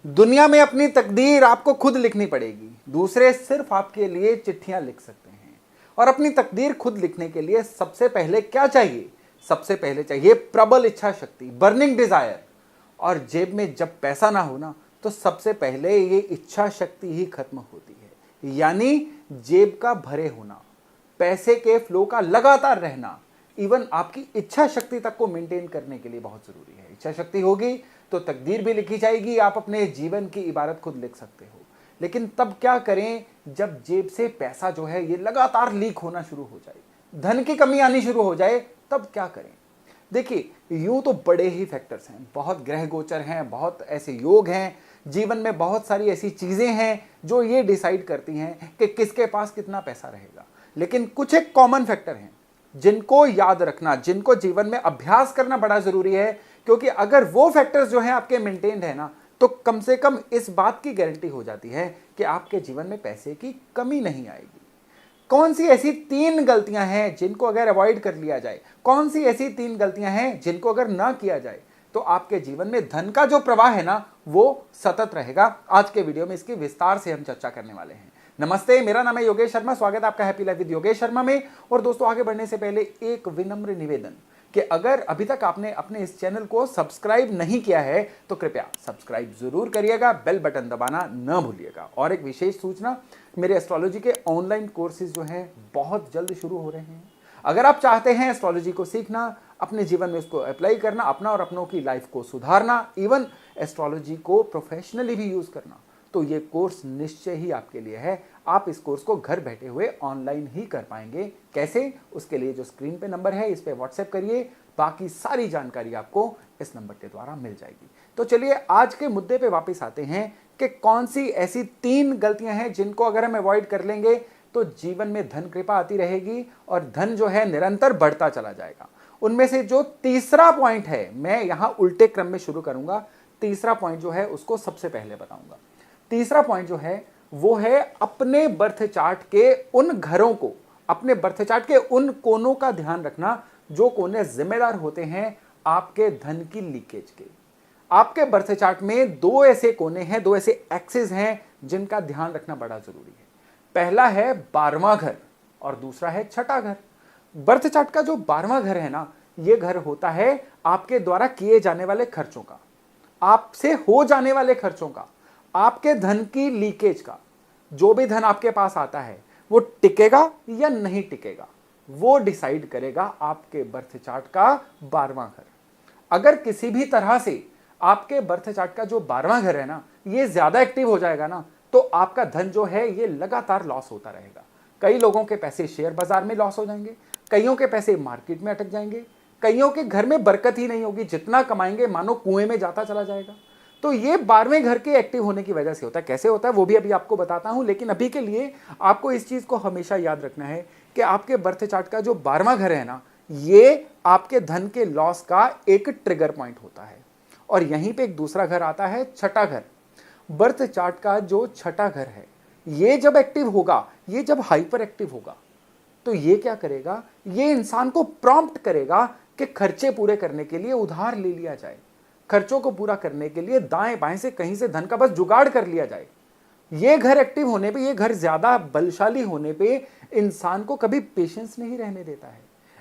दुनिया में अपनी तकदीर आपको खुद लिखनी पड़ेगी। दूसरे सिर्फ आपके लिए चिट्ठियां लिख सकते हैं। और अपनी तकदीर खुद लिखने के लिए सबसे पहले क्या चाहिए? सबसे पहले चाहिए प्रबल इच्छा शक्ति, बर्निंग डिजायर। और जेब में जब पैसा ना हो ना, तो सबसे पहले ये इच्छा शक्ति ही खत्म होती है। यानी जेब का भरे होना, पैसे के फ्लो का लगातार रहना, इवन आपकी इच्छा शक्ति तक को मेंटेन करने के लिए बहुत जरूरी है। इच्छा शक्ति होगी तो तकदीर भी लिखी जाएगी। आप अपने जीवन की इबारत खुद लिख सकते हो। लेकिन तब क्या करें जब जेब से पैसा जो है ये लगातार लीक होना शुरू हो जाए, धन की कमी आनी शुरू हो जाए, तब क्या करें? देखिए, यूं तो बड़े ही फैक्टर्स हैं, बहुत ग्रह गोचर हैं, बहुत ऐसे योग हैं, जीवन में बहुत सारी ऐसी चीजें हैं जो ये डिसाइड करती हैं कि किसके पास कितना पैसा रहेगा। लेकिन कुछ एक कॉमन फैक्टर हैं जिनको याद रखना, जिनको जीवन में अभ्यास करना बड़ा जरूरी है। क्योंकि अगर वो फैक्टर्स जो हैं आपके मेंटेन्ड है ना, तो कम से कम इस बात की गारंटी हो जाती है कि आपके जीवन में पैसे की कमी नहीं आएगी। कौन सी ऐसी 3 गलतियां हैं जिनको अगर अवॉइड कर लिया जाए, कौन सी ऐसी 3 गलतियां हैं जिनको अगर ना किया जाए तो आपके जीवन में धन का जो प्रवाह है ना, वो सतत रहेगा। आज के वीडियो में इसकी विस्तार से हम चर्चा करने वाले हैं। नमस्ते, मेरा नाम है योगेश शर्मा। स्वागत है आपका happy life with Yogesh Sharma में। और दोस्तों, आगे बढ़ने से पहले एक विनम्र निवेदन कि अगर अभी तक आपने अपने इस चैनल को सब्सक्राइब नहीं किया है तो कृपया सब्सक्राइब जरूर करिएगा, बेल बटन दबाना न भूलिएगा। और एक विशेष सूचना, मेरे एस्ट्रोलॉजी के ऑनलाइन कोर्सेज जो हैं बहुत जल्द शुरू हो रहे हैं। अगर आप चाहते हैं एस्ट्रोलॉजी को सीखना, अपने जीवन में उसको अप्लाई करना, अपना और अपनों की लाइफ को सुधारना, इवन एस्ट्रोलॉजी को प्रोफेशनली भी यूज करना, तो ये कोर्स निश्चय ही आपके लिए है। आप इस कोर्स को घर बैठे हुए ऑनलाइन ही कर पाएंगे। कैसे? उसके लिए जो स्क्रीन पे नंबर है, इस पे व्हाट्सएप करिए, बाकी सारी जानकारी आपको इस नंबर के द्वारा मिल जाएगी। तो चलिए आज के मुद्दे पे वापस आते हैं कि कौन सी ऐसी 3 गलतियां हैं जिनको अगर हम अवॉइड कर लेंगे तो जीवन में धन कृपा आती रहेगी और धन जो है निरंतर बढ़ता चला जाएगा। उनमें से जो तीसरा पॉइंट है, मैं यहां उल्टे क्रम में शुरू करूंगा। तीसरा पॉइंट जो है उसको सबसे पहले बताऊंगा। तीसरा पॉइंट जो है वो है अपने बर्थ चार्ट के उन घरों को, अपने बर्थ चार्ट के उन कोनों का ध्यान रखना जो कोने जिम्मेदार होते हैं आपके धन की लीकेज के। आपके बर्थ चार्ट में 2 ऐसे कोने हैं, 2 ऐसे एक्सिस हैं जिनका ध्यान रखना बड़ा जरूरी है। पहला है 12वां घर और दूसरा है छठा घर। बर्थ चार्ट का जो 12वां घर है ना, यह घर होता है आपके द्वारा किए जाने वाले खर्चों का, आपसे हो जाने वाले खर्चों का, आपके धन की लीकेज का। जो भी धन आपके पास आता है वो टिकेगा या नहीं टिकेगा, वो डिसाइड करेगा आपके बर्थ चार्ट का 12वां घर। अगर किसी भी तरह से आपके बर्थ चार्ट का जो 12वां घर है ना, ये ज्यादा एक्टिव हो जाएगा ना, तो आपका धन जो है ये लगातार लॉस होता रहेगा। कई लोगों के पैसे शेयर बाजार में लॉस हो जाएंगे, कईयों के पैसे मार्केट में अटक जाएंगे, कईयों के घर में बरकत ही नहीं होगी, जितना कमाएंगे मानो कुएं में जाता चला जाएगा। तो ये 12वें घर के एक्टिव होने की वजह से होता है। कैसे होता है वो भी अभी आपको बताता हूं, लेकिन अभी के लिए आपको इस चीज को हमेशा याद रखना है कि आपके बर्थ चार्ट का जो 12वां घर है ना, ये आपके धन के लॉस का एक ट्रिगर पॉइंट होता है। और यहीं पे एक दूसरा घर आता है, छठा घर। बर्थ चार्ट का जो छठा घर है, ये जब एक्टिव होगा, ये जब हाइपर एक्टिव होगा, तो ये क्या करेगा? ये इंसान को प्रॉम्प्ट करेगा कि खर्चे पूरे करने के लिए उधार ले लिया जाए, खर्चों को पूरा करने के लिए दाएं बाएं से कहीं से धन का बस जुगाड़ कर लिया जाए। ये घर एक्टिव होने पे, ये घर ज्यादा बलशाली होने पे इंसान को कभी पेशेंस नहीं रहने देता है।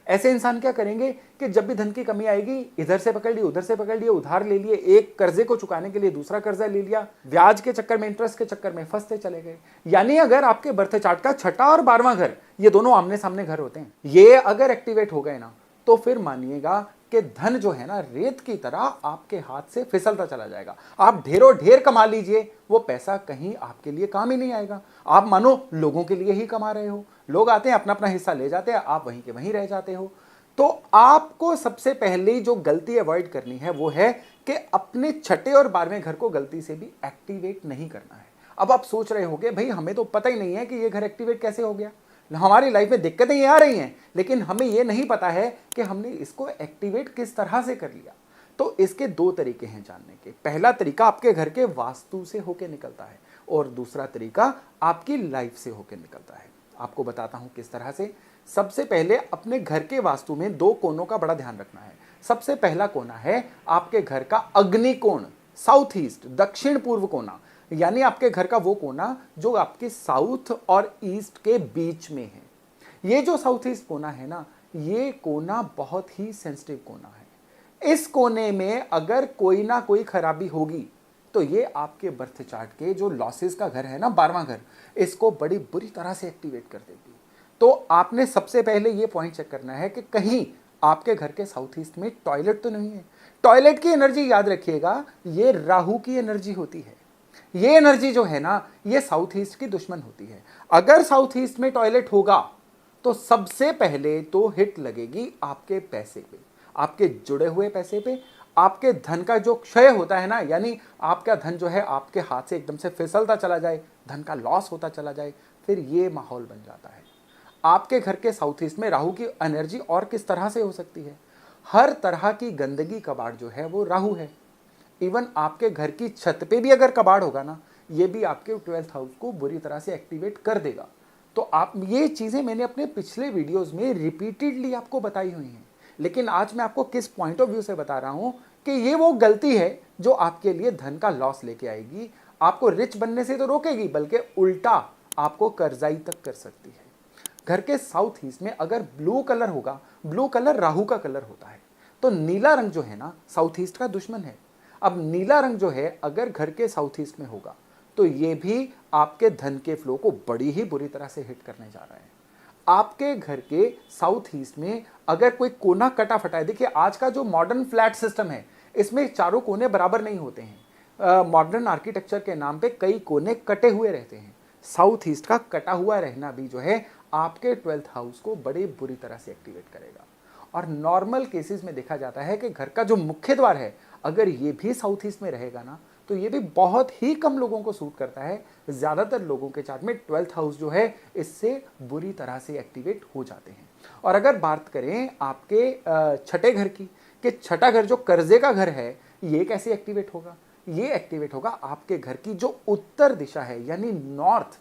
ऐसे इंसान क्या करेंगे कि जब भी धन की कमी आएगी, इधर से पकड़ लिए, उधर से पकड़ लिए, उधार ले लिए, एक कर्जे को चुकाने के लिए दूसरा कर्जा ले लिया, ब्याज के चक्कर में, इंटरेस्ट के चक्कर में फंसते चले गए। यानी अगर आपके बर्थ चार्ट का छठा और 12वां घर, ये दोनों आमने सामने घर होते हैं, ये अगर एक्टिवेट हो गए ना, तो फिर मानिएगा कि धन जो है ना, रेत की तरह आपके हाथ से फिसलता चला जाएगा। आप ढेरों ढेर कमा लीजिए, वो पैसा कहीं आपके लिए काम ही नहीं आएगा। आप मानो लोगों के लिए ही कमा रहे हो, लोग आते हैं अपना अपना हिस्सा ले जाते हैं, आप वहीं के वहीं रह जाते हो। तो आपको सबसे पहले जो गलती अवॉइड करनी है वो है कि अपने छठे और 12वें घर को गलती से भी एक्टिवेट नहीं करना है। अब आप सोच रहे होंगे, भाई हमें तो पता ही नहीं है कि ये घर एक्टिवेट कैसे हो गया, हमारी लाइफ में दिक्कतें ये आ रही हैं, लेकिन हमें ये नहीं पता है कि हमने इसको एक्टिवेट किस तरह से कर लिया। तो इसके 2 तरीके हैं जानने के। पहला तरीका आपके घर के वास्तु से होके निकलता है और दूसरा तरीका आपकी लाइफ से होके निकलता है। आपको बताता हूं किस तरह से। सबसे पहले अपने घर के वास्तु में 2 कोनों का बड़ा ध्यान रखना है। सबसे पहला कोना है आपके घर का अग्नि कोण। साउथ ईस्ट, दक्षिण पूर्व कोना, यानी आपके घर का वो कोना जो आपके साउथ और ईस्ट के बीच में है। ये जो साउथ ईस्ट कोना है ना, ये कोना बहुत ही सेंसिटिव कोना है। इस कोने में अगर कोई ना कोई खराबी होगी तो ये आपके बर्थ चार्ट के जो लॉसेस का घर है ना, 12वां घर, इसको बड़ी बुरी तरह से एक्टिवेट कर देगी। तो आपने सबसे पहले ये पॉइंट चेक करना है कि कहीं आपके घर के साउथ ईस्ट में टॉयलेट तो नहीं है। टॉयलेट की एनर्जी याद रखिएगा, ये राहु की एनर्जी होती है। ये एनर्जी जो है ना, ये साउथ ईस्ट की दुश्मन होती है। अगर साउथ ईस्ट में टॉयलेट होगा तो सबसे पहले तो हिट लगेगी आपके पैसे पे, आपके जुड़े हुए पैसे पे, आपके धन का जो क्षय होता है ना, यानी आपका धन जो है आपके हाथ से एकदम से फिसलता चला जाए, धन का लॉस होता चला जाए, फिर ये माहौल बन जाता है। आपके घर के साउथ ईस्ट में राहु की एनर्जी और किस तरह से हो सकती है? हर तरह की गंदगी कबाड़ जो है वो राहु है। इवन आपके घर की छत पे भी अगर कबाड़ होगा ना, ये भी आपके 12th हाउस को बुरी तरह से एक्टिवेट कर देगा। तो आप ये चीज़ें मैंने अपने पिछले वीडियोस में रिपीटेडली आपको बताई हुई हैं, लेकिन आज मैं आपको किस पॉइंट ऑफ व्यू से बता रहा हूं कि ये वो गलती है जो आपके लिए धन का लॉस लेके आएगी, आपको रिच बनने से तो रोकेगी, बल्कि उल्टा आपको कर्जाई तक कर सकती है। घर के साउथ ईस्ट में अगर ब्लू कलर होगा, ब्लू कलर राहु का कलर होता है, तो नीला रंग जो है ना, साउथ ईस्ट का दुश्मन है। अब नीला रंग जो है अगर घर के साउथ ईस्ट में होगा तो ये भी आपके धन के फ्लो को बड़ी ही बुरी तरह से हिट करने जा रहा है। आपके घर के साउथ ईस्ट में अगर कोई कोना कटा फटा है, देखिए आज का जो मॉडर्न फ्लैट सिस्टम है इसमें चारों कोने बराबर नहीं होते हैं। मॉडर्न आर्किटेक्चर के नाम पे कई कोने कटे हुए रहते हैं। साउथ ईस्ट का कटा हुआ रहना भी जो है आपके 12th हाउस को बड़ी बुरी तरह से एक्टिवेट करेगा। और नॉर्मल केसेस में देखा जाता है कि घर का जो मुख्य द्वार है अगर ये भी साउथ ईस्ट में रहेगा ना, तो ये भी बहुत ही कम लोगों को सूट करता है। ज़्यादातर लोगों के चार्ट में 12th हाउस जो है इससे बुरी तरह से एक्टिवेट हो जाते हैं। और अगर बात करें आपके छठे घर की, कि छठा घर जो कर्जे का घर है, ये कैसे एक्टिवेट होगा? ये एक्टिवेट होगा आपके घर की जो उत्तर दिशा है, यानी नॉर्थ,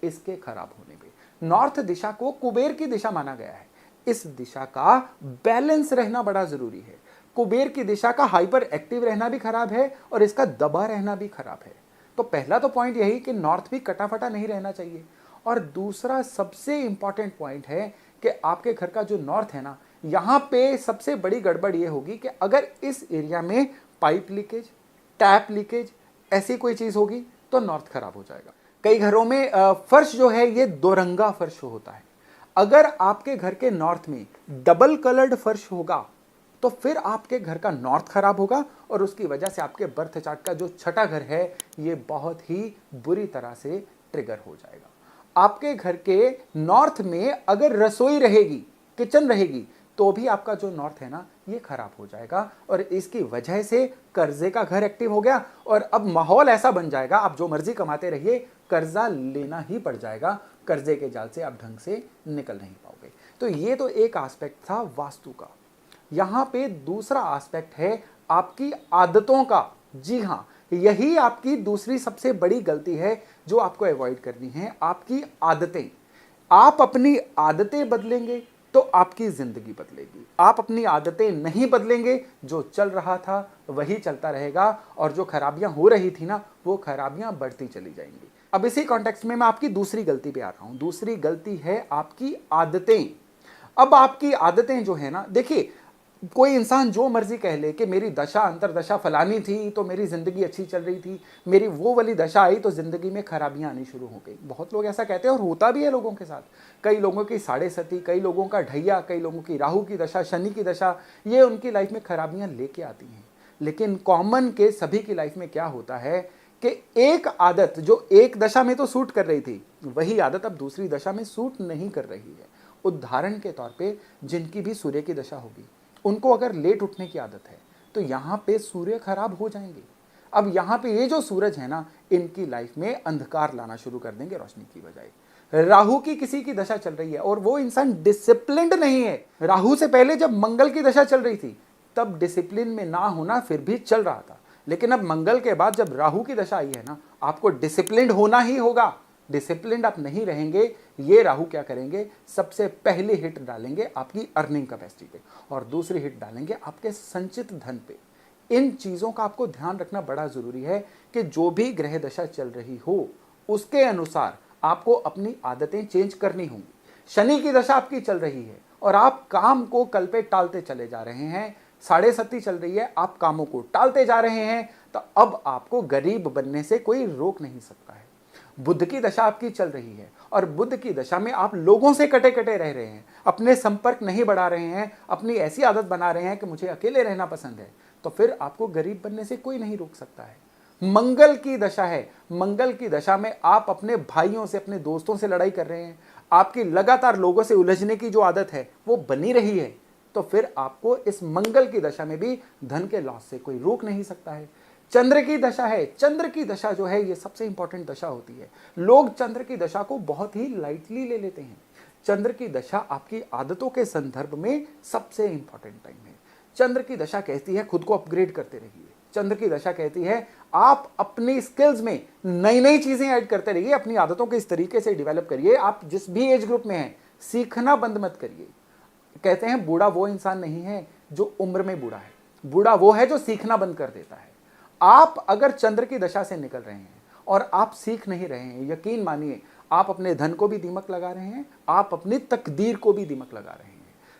इसके खराब होने पे। नॉर्थ दिशा को कुबेर की दिशा माना गया है। इस दिशा का बैलेंस रहना बड़ा जरूरी है। कुबेर की दिशा का हाइपर एक्टिव रहना भी खराब है और इसका दबा रहना भी खराब है। तो पहला तो पॉइंट यही कि नॉर्थ भी कटाफटा नहीं रहना चाहिए। और दूसरा सबसे इंपॉर्टेंट पॉइंट है कि आपके घर का जो नॉर्थ है ना, यहां पे सबसे बड़ी गड़बड़ ये होगी कि अगर इस एरिया में पाइप लीकेज, टैप लीकेज, ऐसी कोई चीज होगी तो नॉर्थ खराब हो जाएगा। कई घरों में फर्श जो है ये दोरंगा फर्श होता है। अगर आपके घर के नॉर्थ में डबल कलर्ड फर्श होगा तो फिर आपके घर का नॉर्थ खराब होगा और उसकी वजह से आपके बर्थ चार्ट का जो छठा घर है ये बहुत ही बुरी तरह से ट्रिगर हो जाएगा। आपके घर के नॉर्थ में अगर रसोई रहेगी, किचन रहेगी, तो भी आपका जो नॉर्थ है ना ये खराब हो जाएगा और इसकी वजह से कर्जे का घर एक्टिव हो गया और अब माहौल ऐसा बन जाएगा, आप जो मर्जी कमाते रहिए, कर्जा लेना ही पड़ जाएगा। कर्जे के जाल से आप ढंग से निकल नहीं पाओगे। तो ये तो एक एस्पेक्ट था वास्तु का। यहां पे दूसरा एस्पेक्ट है आपकी आदतों का। जी हां, यही आपकी दूसरी सबसे बड़ी गलती है जो आपको अवॉइड करनी है, आपकी आदतें। आप अपनी आदतें बदलेंगे तो आपकी जिंदगी बदलेगी। आप अपनी आदतें नहीं बदलेंगे, जो चल रहा था वही चलता रहेगा और जो खराबियां हो रही थी ना, वो खराबियां बढ़ती चली जाएंगी। अब इसी कॉन्टेक्स्ट में मैं आपकी दूसरी गलती पे आ रहा हूं। दूसरी गलती है आपकी आदतें। अब आपकी आदतें जो है ना, देखिए कोई इंसान जो मर्जी कह ले कि मेरी दशा अंतरदशा फलानी थी तो मेरी जिंदगी अच्छी चल रही थी, मेरी वो वाली दशा आई तो जिंदगी में खराबियां आनी शुरू हो गई। बहुत लोग ऐसा कहते हैं और होता भी है लोगों के साथ। कई लोगों की साढ़े सती, कई लोगों का ढैया, कई लोगों की राहु की दशा, शनि की दशा, ये उनकी लाइफ में खराबियां लेके आती हैं। लेकिन कॉमन के सभी की लाइफ में क्या होता है कि एक आदत जो एक दशा में तो सूट कर रही थी, वही आदत अब दूसरी दशा में सूट नहीं कर रही है। उदाहरण के तौर पे जिनकी भी सूर्य की दशा होगी, उनको अगर लेट उठने की आदत है तो यहाँ पे सूर्य खराब हो जाएंगे। अब यहाँ पे ये जो सूरज है ना, इनकी लाइफ में अंधकार लाना शुरू कर देंगे रोशनी की बजाय। राहु की किसी की दशा चल रही है और वो इंसान डिसिप्लिन्ड नहीं है। राहु से पहले जब मंगल की दशा चल रही थी तब डिसिप्लिन में ना होना फिर भी चल रहा था, लेकिन अब मंगल के बाद जब राहु की दशा आई है ना, आपको डिसिप्लिन्ड होना ही होगा। डिसिप्लिन्ड आप नहीं रहेंगे, ये राहु क्या करेंगे, सबसे पहले हिट डालेंगे आपकी अर्निंग कैपेसिटी पे और दूसरी हिट डालेंगे आपके संचित धन पे। इन चीज़ों का आपको ध्यान रखना बड़ा ज़रूरी है कि जो भी ग्रह दशा चल रही हो उसके अनुसार आपको अपनी आदतें चेंज करनी होंगी। शनि की दशा आपकी चल रही है और आप काम को कल पे टालते चले जा रहे हैं, 7.5 चल रही है, आप कामों को टालते जा रहे हैं, तो अब आपको गरीब बनने से कोई रोक नहीं सकता है। बुध की दशा आपकी चल रही है और बुध की दशा में आप लोगों से कटे कटे रह रहे हैं, अपने संपर्क नहीं बढ़ा रहे हैं, अपनी ऐसी आदत बना रहे हैं कि मुझे अकेले रहना पसंद है, तो फिर आपको गरीब बनने से कोई नहीं रोक सकता है। मंगल की दशा है, मंगल की दशा में आप अपने भाइयों से, अपने दोस्तों से लड़ाई कर रहे हैं, आपकी लगातार लोगों से उलझने की जो आदत है वो बनी रही है, तो फिर आपको इस मंगल की दशा में भी धन के लॉस से कोई रोक नहीं सकता है। चंद्र की दशा है, चंद्र की दशा जो है ये सबसे इंपॉर्टेंट दशा होती है। लोग चंद्र की दशा को बहुत ही लाइटली ले लेते हैं। चंद्र की दशा आपकी आदतों के संदर्भ में सबसे इंपॉर्टेंट टाइम है। चंद्र की दशा कहती है खुद को अपग्रेड करते रहिए। चंद्र की दशा कहती है आप अपनी स्किल्स में नई नई चीजें ऐड करते रहिए, अपनी आदतों को इस तरीके से डेवलप करिए। आप जिस भी एज ग्रुप में हैं, सीखना बंद मत करिए। कहते हैं बूढ़ा वो इंसान नहीं है जो उम्र में बूढ़ा है, बूढ़ा वो है जो सीखना बंद कर देता है। आप अगर चंद्र की दशा से निकल रहे हैं और आप सीख नहीं रहे हैं, यकीन मानिए आप अपने धन को भी दीमक लगा रहे हैं, आप अपनी तकदीर को भी दीमक लगा रहे हैं।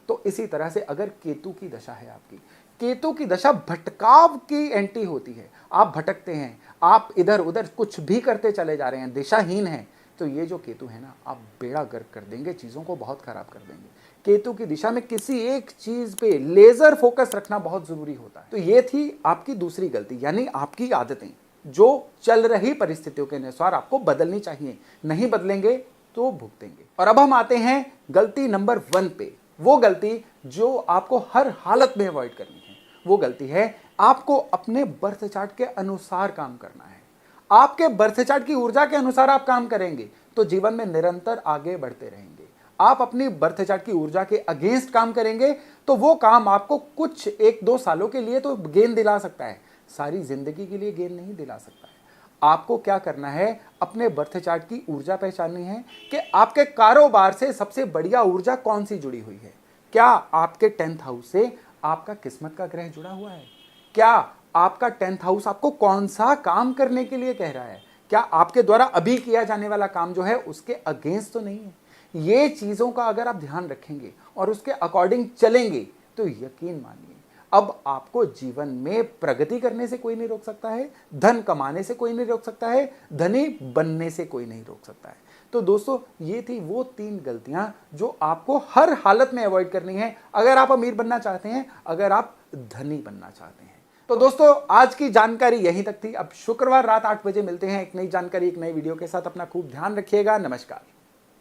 तो इसी तरह से अगर केतु की दशा है आपकी, केतु की दशा भटकाव की एंटी होती है। आप भटकते हैं, आप इधर उधर कुछ भी करते चले जा रहे हैं, दिशाहीन हैं, तो ये जो केतु है ना, आप बेड़ा गर्क कर देंगे, चीज़ों को बहुत खराब कर देंगे। केतु की दिशा में किसी एक चीज पे लेजर फोकस रखना बहुत जरूरी होता है। तो ये थी आपकी दूसरी गलती, यानी आपकी आदतें जो चल रही परिस्थितियों के अनुसार आपको बदलनी चाहिए, नहीं बदलेंगे तो भुगतेंगे। और अब हम आते हैं गलती नंबर 1 पे। वो गलती जो आपको हर हालत में अवॉइड करनी है, वो गलती है आपको अपने बर्थ चार्ट के अनुसार काम करना है। आपके बर्थ चार्ट की ऊर्जा के अनुसार आप काम करेंगे तो जीवन में निरंतर आगे बढ़ते रहेंगे। आप अपनी बर्थ चार्ट की ऊर्जा के अगेंस्ट काम करेंगे तो वो काम आपको कुछ 1-2 सालों के लिए तो गेन दिला सकता है, सारी जिंदगी के लिए गेन नहीं दिला सकता है। आपको क्या करना है, अपने बर्थ चार्ट की ऊर्जा पहचाननी है कि आपके कारोबार से सबसे बढ़िया ऊर्जा कौन सी जुड़ी हुई है। क्या आपके 10th हाउस से आपका किस्मत का ग्रह जुड़ा हुआ है? क्या आपका 10th हाउस आपको कौन सा काम करने के लिए कह रहा है? क्या आपके द्वारा अभी किया जाने वाला काम जो है उसके अगेंस्ट तो नहीं है? ये चीज़ों का अगर आप ध्यान रखेंगे और उसके अकॉर्डिंग चलेंगे तो यकीन मानिए अब आपको जीवन में प्रगति करने से कोई नहीं रोक सकता है, धन कमाने से कोई नहीं रोक सकता है, धनी बनने से कोई नहीं रोक सकता है। तो दोस्तों ये थी वो 3 गलतियां जो आपको हर हालत में अवॉइड करनी है अगर आप अमीर बनना चाहते हैं, अगर आप धनी बनना चाहते हैं। तो दोस्तों आज की जानकारी यहीं तक थी। अब शुक्रवार रात 8 बजे मिलते हैं एक नई जानकारी, एक नई वीडियो के साथ। अपना खूब ध्यान रखिएगा। नमस्कार।